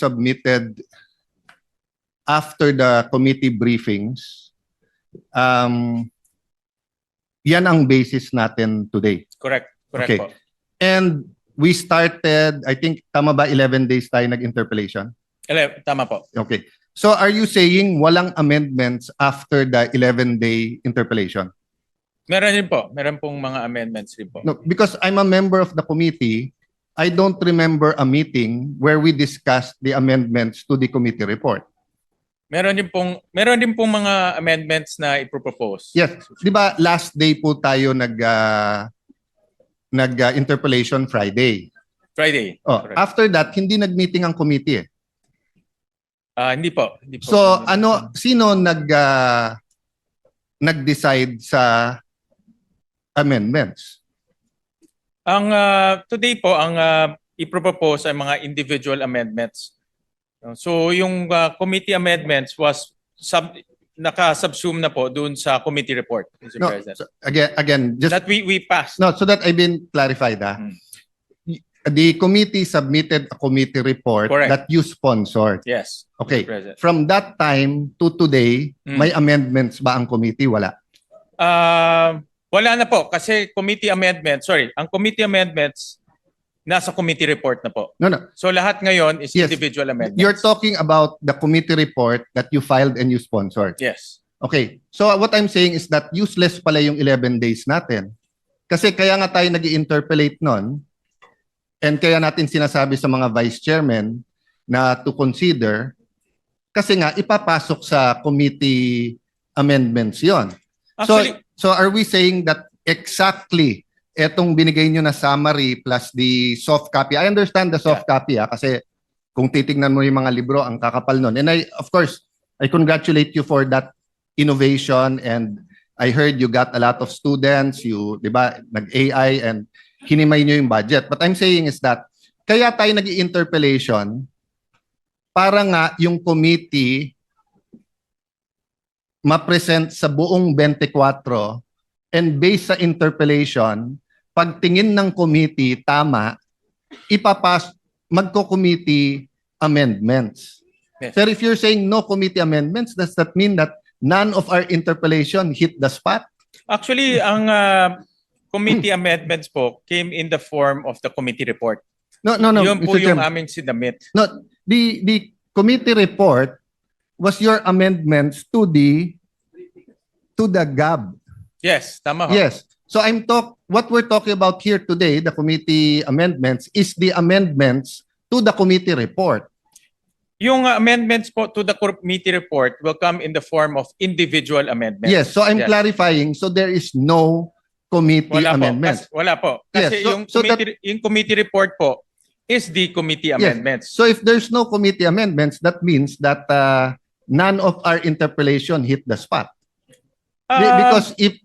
submitted after the committee briefings, yan ang basis natin today. Correct. Correct Okay. po. And we started, I think, tama ba, 11 days tayo nag-interpellation? Tama po. Okay. So are you saying walang amendments after the 11-day interpellation? Meron din po. Meron pong mga amendments din po. No, because I'm a member of the committee, I don't remember a meeting where we discussed the amendments to the committee report. Meron din pong mga amendments na ipropose. Yes. Di ba last day po tayo nag-interpellation Friday? Friday. Oh, Correct. after that, hindi nag-meeting ang committee eh. Hindi po. Hindi po. So, sino nag-decide sa amendments? Ang today po, ang ipropose ay mga individual amendments. So, yung committee amendments was naka-subsume na po doon sa committee report, Mr. No, President. so again, just That we passed. no, so that I've been clarified. The committee submitted a committee report Correct. that you sponsored. Yes. Okay. Mr. President. From that time to today, may amendments ba ang committee? Wala. Wala na po kasi ang committee amendments nasa committee report na po. No, no. So lahat ngayon is Yes. individual amendments. You're talking about the committee report that you filed and you sponsored. Yes. Okay. So what I'm saying is that useless pala yung 11 days natin. Kasi kaya nga tayo nag-interpellate nun and kaya natin sinasabi sa mga vice chairman na to consider kasi nga ipapasok sa committee amendments yon. Actually, So are we saying that exactly etong binigay nyo na summary plus the soft copy? I understand the soft copy kasi kung titignan mo yung mga libro, ang kakapal nun. And of course, I congratulate you for that innovation and I heard you got a lot of students, di ba, nag-AI and hinimay nyo yung budget. But I'm saying is that kaya tayo nag-interpellation para nga yung committee ma-present sa buong 24 and based sa interpellation, pagtingin ng committee tama, magko-committee amendments. Yes. Sir, if you're saying no committee amendments, does that mean that none of our interpellation hit the spot? actually ang committee amendments po came in the form of the committee report. No, Yun po Mr. yung Chairman. aming sinamit. No, the committee report was your amendments to the GAB. Yes, tama ho. Yes. So what we're talking about here today, the committee amendments, is the amendments to the committee report. Yung amendments po to the committee report will come in the form of individual amendments. Yes, so I'm Yes. clarifying, so there is no committee amendments. Wala po. Yes, Kasi so yung committee report po is the committee amendments. So if there's no committee amendments, that means that none of our interpellation hit the spot. Because if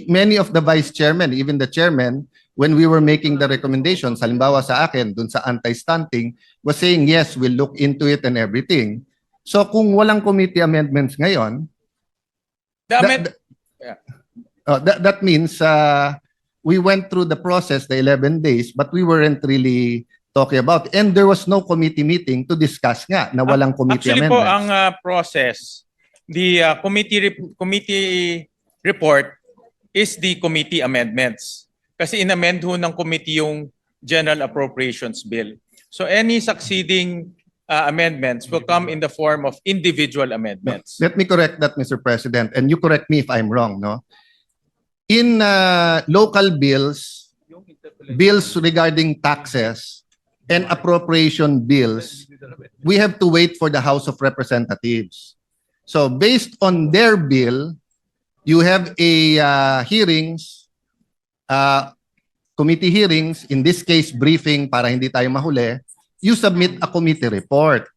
many of the vice chairman, even the chairman, when we were making the recommendations, halimbawa sa akin, dun sa anti-stunting, was saying, yes, we'll look into it and everything. So kung walang committee amendments ngayon, that means we went through the process, the 11 days, but we weren't really talking about it. And there was no committee meeting to discuss nga na walang committee actually amendments. po, ang process, the committee report is the committee amendments. Kasi inamend ho ng committee yung General Appropriations Bill. So any succeeding amendments will come in the form of individual amendments. Let me correct that, Mr. President, and you correct me if I'm wrong, no? In local bills regarding taxes and appropriation bills, we have to wait for the House of Representatives. So based on their bill, you have a committee hearings, in this case briefing para hindi tayo mahuli, you submit a committee report.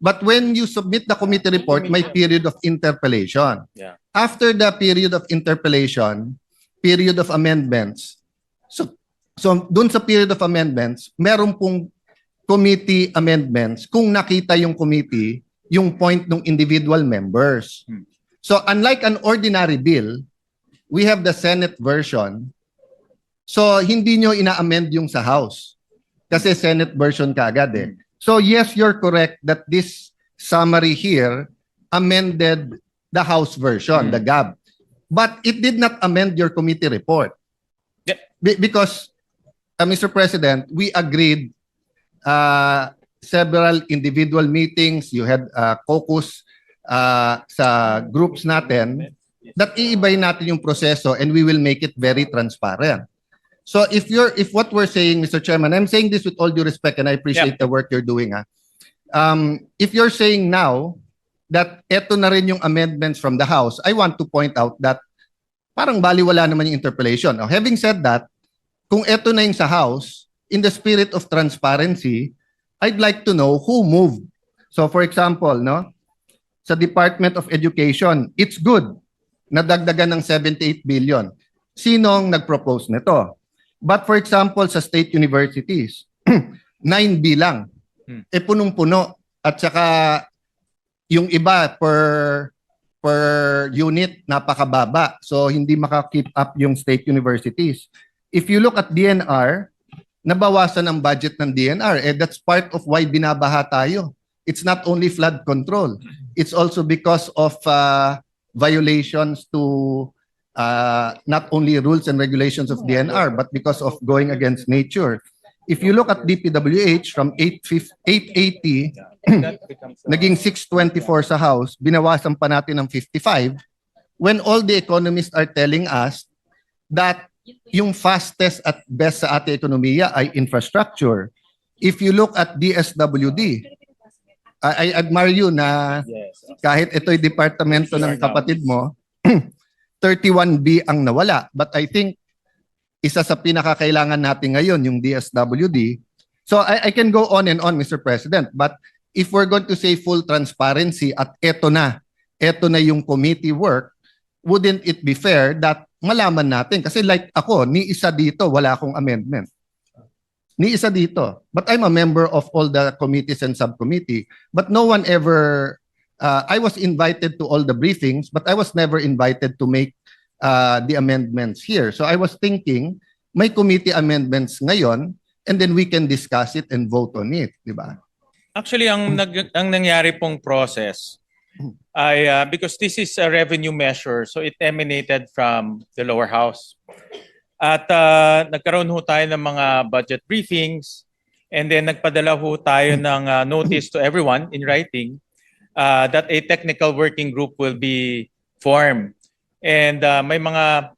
But when you submit the committee report, may period of interpellation. Yeah. After the period of interpellation, period of amendments. So dun sa period of amendments, meron pong committee amendments kung nakita yung committee yung point ng individual members. So unlike an ordinary bill, we have the Senate version. So hindi nyo ina-amend yung sa House. Kasi Senate version kaagad eh. So yes, you're correct that this summary here amended the House version, the GAB. But it did not amend your committee report. Yeah. Because, Mr. President, we agreed several individual meetings, you had caucus sa groups natin, that iibay natin yung proseso and we will make it very transparent. So if what we're saying, Mr. Chairman, I'm saying this with all due respect and I appreciate the work you're doing. If you're saying now that eto na rin yung amendments from the House, I want to point out that parang baliwala naman yung interpellation. Now, having said that, kung eto na yung sa House, in the spirit of transparency, I'd like to know who moved. So for example, no, sa Department of Education, it's good na dagdagan ng 78 billion. Sinong nag-propose nito? But for example, sa state universities, 9B lang. Punong-puno. At saka yung iba per unit napakababa. So hindi maka-keep up yung state universities. If you look at DNR, nabawasan ang budget ng DNR. That's part of why binabaha tayo. It's not only flood control. It's also because of violations to not only rules and regulations of DNR, but because of going against nature. If you look at DPWH from 880, naging 624 sa House, binawasan pa natin ng 55, when all the economists are telling us that yung fastest at best sa ating ekonomiya ay infrastructure. If you look at DSWD, I admire you na kahit ito'y departamento ng kapatid mo, 31B ang nawala. But I think isa sa pinakakailangan natin ngayon yung DSWD. So I can go on and on, Mr. President. But if we're going to say full transparency at eto na yung committee work, wouldn't it be fair that malaman natin? Kasi like ako, ni isa dito, wala akong amendment. Ni isa dito. But I'm a member of all the committees and subcommittee. But no one ever, I was invited to all the briefings, but I was never invited to make the amendments here. So I was thinking, may committee amendments ngayon, and then we can discuss it and vote on it. Di ba? Actually, ang nangyari pong process ay because this is a revenue measure, so it emanated from the lower house. At nagkaroon ho tayo ng mga budget briefings and then nagpadala ho tayo ng notice to everyone in writing that a technical working group will be formed. And may mga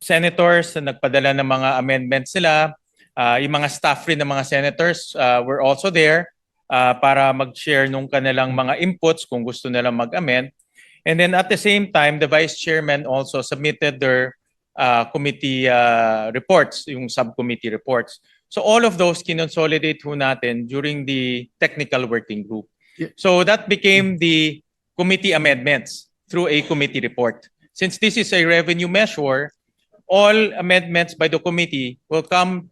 senators na nagpadala ng mga amendments sila. Yung mga staff rin ng mga senators were also there para mag-share nung kanilang mga inputs kung gusto nilang mag-amend. And then at the same time, the vice chairman also submitted their committee reports, yung subcommittee reports. So all of those kinonsolidate ho natin during the technical working group. So that became the committee amendments through a committee report. Since this is a revenue measure, all amendments by the committee will come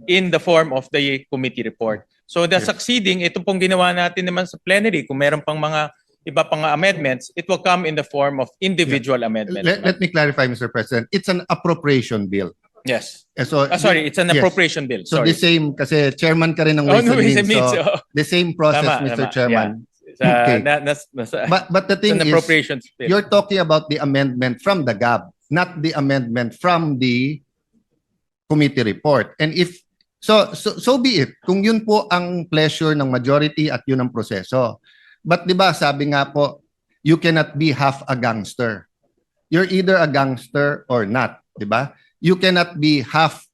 in the form of the committee report. So the succeeding, ito pong ginawa natin naman sa plenary, kung meron pang mga iba pang amendments, it will come in the form of individual amendments. Let me clarify, Mr. President. It's an appropriation bill. Yes. So, sorry, it's an yes. appropriation bill. So Sorry. the same, kasi chairman ka rin ng Oh, Ways no, and Ways and Means. Means, So oh. the same process, Tama, Mr. tama. Chairman. Yeah. Okay. But the thing an is, appropriations bill. you're talking about the amendment from the GAB, not the amendment from the committee report. And if so be it. Kung yun po ang pleasure ng majority at yun ang proseso. But 'di ba, sabi nga po, you cannot be half a gangster. You're either a gangster or not, 'di ba? You cannot be half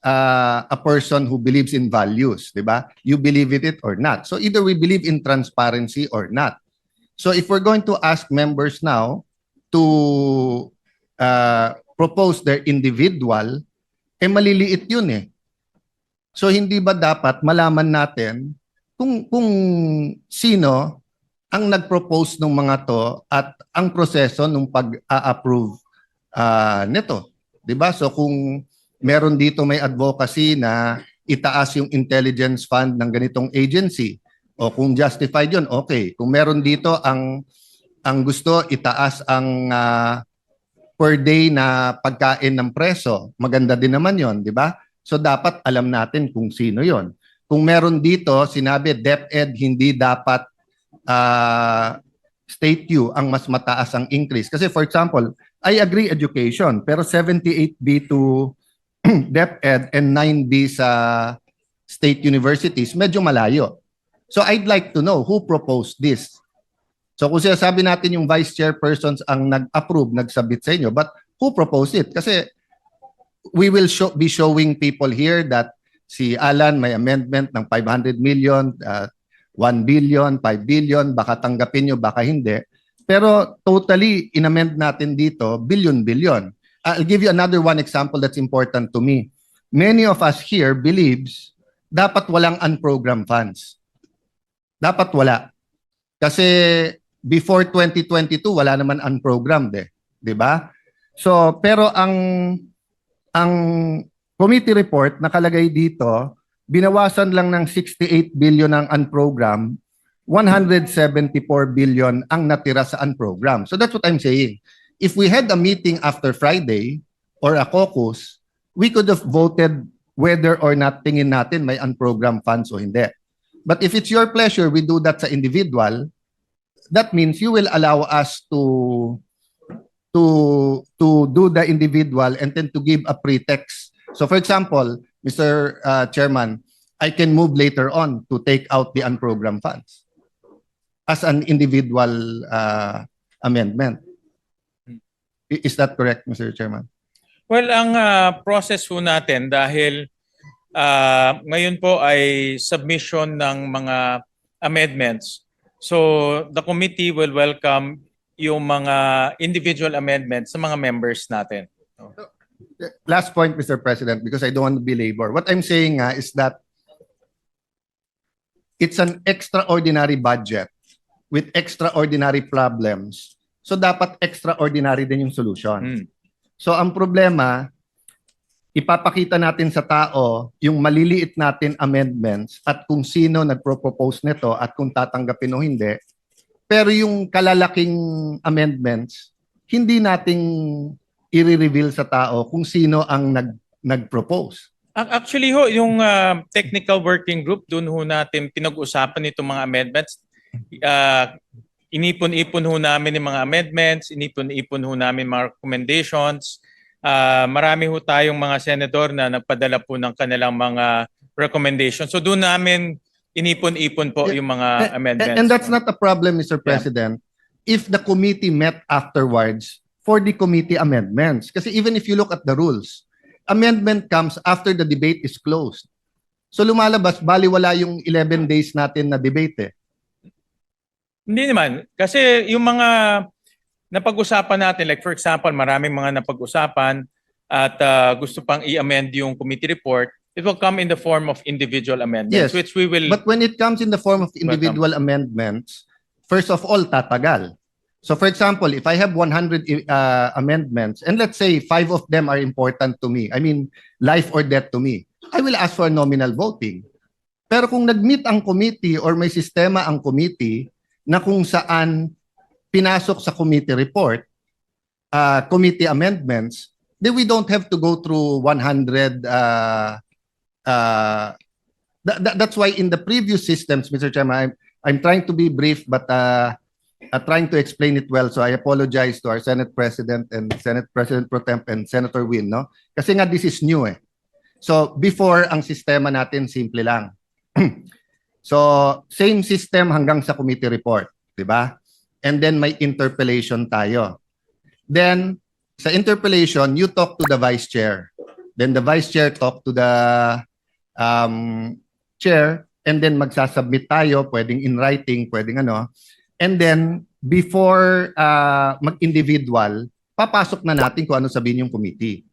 a person who believes in values, 'di ba? You believe it or not. So either we believe in transparency or not. So if we're going to ask members now to propose their individual, maliliit yun eh. So hindi ba dapat malaman natin kung sino ang nag-propose ng mga to at ang proseso ng pag-a-approve nito, 'di ba? So kung meron dito may advocacy na itaas yung intelligence fund ng ganitong agency, o kung justified yun, okay. Kung meron dito ang gusto itaas ang per day na pagkain ng preso, maganda din naman yon, di ba? So dapat alam natin kung sino yon. kung meron dito, sinabi DepEd hindi dapat State U ang mas mataas ang increase. Kasi for example, I agree education, pero 78B to DepEd and 9B sa state universities, medyo malayo. So I'd like to know who proposed this. So kung sinasabi natin yung vice chairpersons ang nag-approve, nagsabit sa inyo, but who proposed it? Kasi we will be showing people here that si Alan may amendment ng 500 million, 1 billion, 5 billion, baka tanggapin nyo, baka hindi. Pero totally, inamend natin dito, billion-billion. I'll give you another one example that's important to me. Many of us here believes dapat walang unprogrammed funds. Dapat wala. Kasi before 2022, wala naman unprogrammed eh. 'Di ba? So, pero ang committee report nakalagay dito, binawasan lang ng 68 billion ang unprogrammed, 174 billion ang natira sa unprogrammed. So that's what I'm saying. If we had a meeting after Friday or a caucus, we could have voted whether or not tingin natin may unprogrammed funds o hindi. But if it's your pleasure, we do that sa individual, that means you will allow us to do the individual and then to give a pretext. So for example, Mr. Chairman, I can move later on to take out the unprogrammed funds as an individual amendment. Is that correct, Mr. Chairman? Well, ang process po natin dahil ngayon po ay submission ng mga amendments. So the committee will welcome yung mga individual amendments sa mga members natin. Last point, Mr. President, because I don't want to belabor. What I'm saying is that it's an extraordinary budget with extraordinary problems. So dapat extraordinary din yung solution. So ang problema, ipapakita natin sa tao yung maliliit natin amendments at kung sino nagpro-propose nito at kung tatanggapin o hindi. Pero yung kalalaking amendments, hindi nating i-reveal sa tao kung sino ang nag-propose. Actually ho, yung technical working group, doon ho natin pinag-usapan itong mga amendments. Inipon-ipon ho namin yung mga amendments, inipon-ipon ho namin mga recommendations. Marami ho tayong mga senador na nagpadala po ng kanilang mga recommendations. So doon namin inipon-ipon po yung mga amendments. And that's not a problem, Mr. President, if the committee met afterwards for the committee amendments. Kasi even if you look at the rules, amendment comes after the debate is closed. So lumalabas, baliwala yung 11 days natin na debate eh. Hindi naman. Kasi yung mga napag-usapan natin, like for example, maraming mga napag-usapan at gusto pang i-amend yung committee report, it will come in the form of individual amendments, Yes, which we will... But when it comes in the form of individual amendments, first of all, tatagal. So for example, if I have 100 amendments, and let's say 5 of them are important to me, I mean, life or death to me, I will ask for nominal voting. Pero kung nag-meet ang committee or may sistema ang committee na kung saan pinasok sa committee report, committee amendments, then we don't have to go through 100. That's why in the previous systems, Mr. Chairman, I'm trying to be brief, but trying to explain it well. So I apologize to our Senate President and Senate President Pro Temp and Senator Win, no? Kasi nga this is new eh. So before, ang sistema natin simple lang. So same system hanggang sa committee report, di ba? And then may interpellation tayo. Then sa interpellation, you talk to the vice chair. Then the vice chair talk to the chair, and then magsasubmit tayo, pwedeng in writing, pwedeng ano. And then before mag-individual, papasok na natin kung ano sabihin yung committee.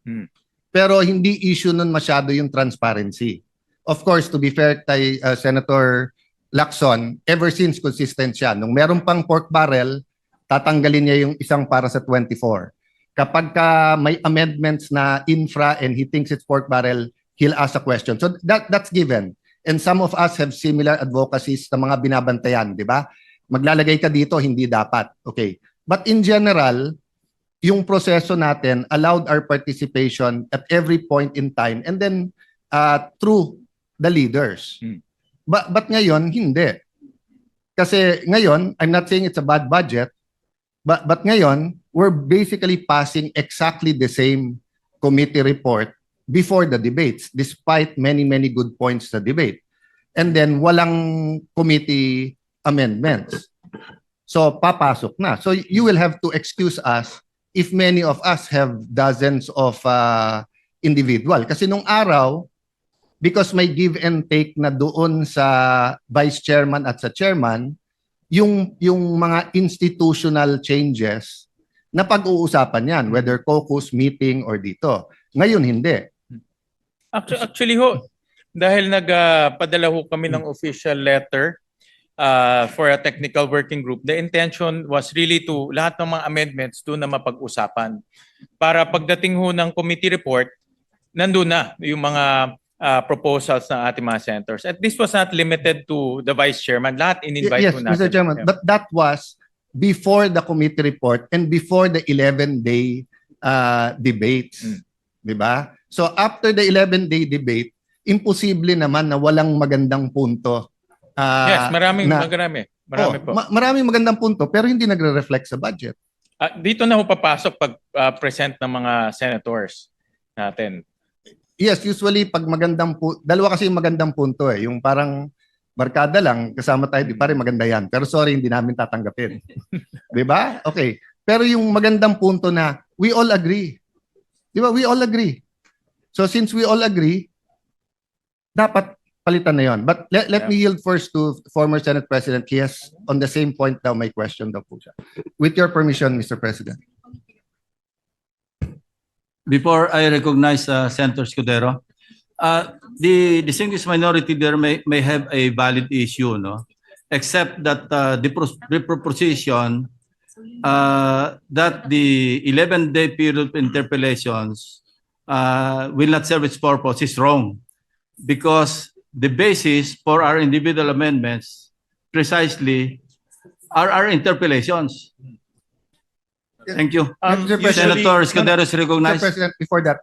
Pero hindi issue nun masyado yung transparency. Of course, to be fair kay Senator Lacson, ever since consistent siya. Nung meron pang pork barrel, tatanggalin niya yung isang para sa 24. Kapag may amendments na infra and he thinks it's pork barrel, he'll ask a question. So that's given. And some of us have similar advocacies sa mga binabantayan, di ba? Maglalagay ka dito, hindi dapat. Okay. But in general, yung proseso natin allowed our participation at every point in time and then through the leaders. But ngayon, hindi. Kasi ngayon, I'm not saying it's a bad budget, but ngayon, we're basically passing exactly the same committee report before the debates, despite many, many good points sa debate. And then, walang committee amendments. So, papasok na. So, you will have to excuse us if many of us have dozens of individual. Kasi nung araw, because may give and take na doon sa vice chairman at sa chairman, yung mga institutional changes na pag-uusapan yan, whether caucus, meeting, or dito. Ngayon, hindi. Actually ho, dahil nagpadala ho kami ng official letter for a technical working group, the intention was really to lahat ng mga amendments doon na mapag-usapan. Para pagdating ho ng committee report, nandun na yung mga proposals ng ating mga senators. And this was not limited to the vice chairman. Lahat in-invite Yes, ho natin. Mr. Chairman, but that was before the committee report and before the 11-day debates. Di ba? So after the 11-day debate, imposible naman na walang magandang punto. Yes, marami po. Maraming magandang punto pero hindi nagre-reflect sa budget. Dito na ho papasok pag present ng mga senators natin. Yes, usually pag dalawa kasi yung magandang punto eh. Yung parang barkada lang, kasama tayo, di pare maganda yan. Pero sorry, hindi namin tatanggapin. Di ba? Okay. Pero yung magandang punto na we all agree. Di ba? We all agree. So since we all agree, dapat palitan na yon. But let me yield first to former Senate President. He has on the same point daw may question daw po siya. With your permission, Mr. President. Before I recognize Senator Escudero, the distinguished minority there may have a valid issue, no? Except that the proposition that the 11-day period of interpellations will not serve its purpose is wrong, because the basis for our individual amendments precisely are our interpellations. Thank you. Senator Escudero is recognized. Mr. President, before that,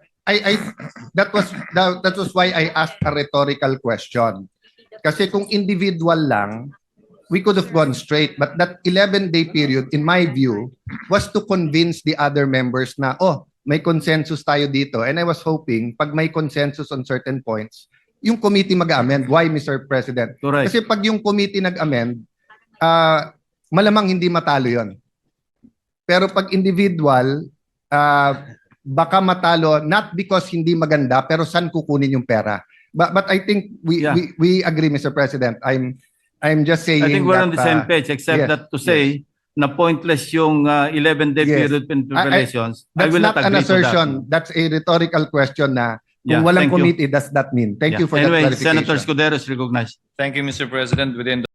that was why I asked a rhetorical question. Kasi kung individual lang, we could have gone straight. But that 11-day period, in my view, was to convince the other members na, oh, may consensus tayo dito. And I was hoping, pag may consensus on certain points, yung committee mag-amend. Why, Mr. President? Correct. Kasi pag yung committee nag-amend, malamang hindi matalo yon. Pero pag individual, baka matalo not because hindi maganda pero saan kukunin yung pera. But I think we agree, Mr. President. I'm just saying I think we're that, on the same page, except yes, that to say na pointless yung 11-day Yes. period of interpellations. I that's will not not an agree to that. assertion. That's a rhetorical question na kung Yeah, walang thank you. committee, does that mean? Thank you for Anyway, that clarification. Senator Escudero is recognized. Thank you, Mr. President. Within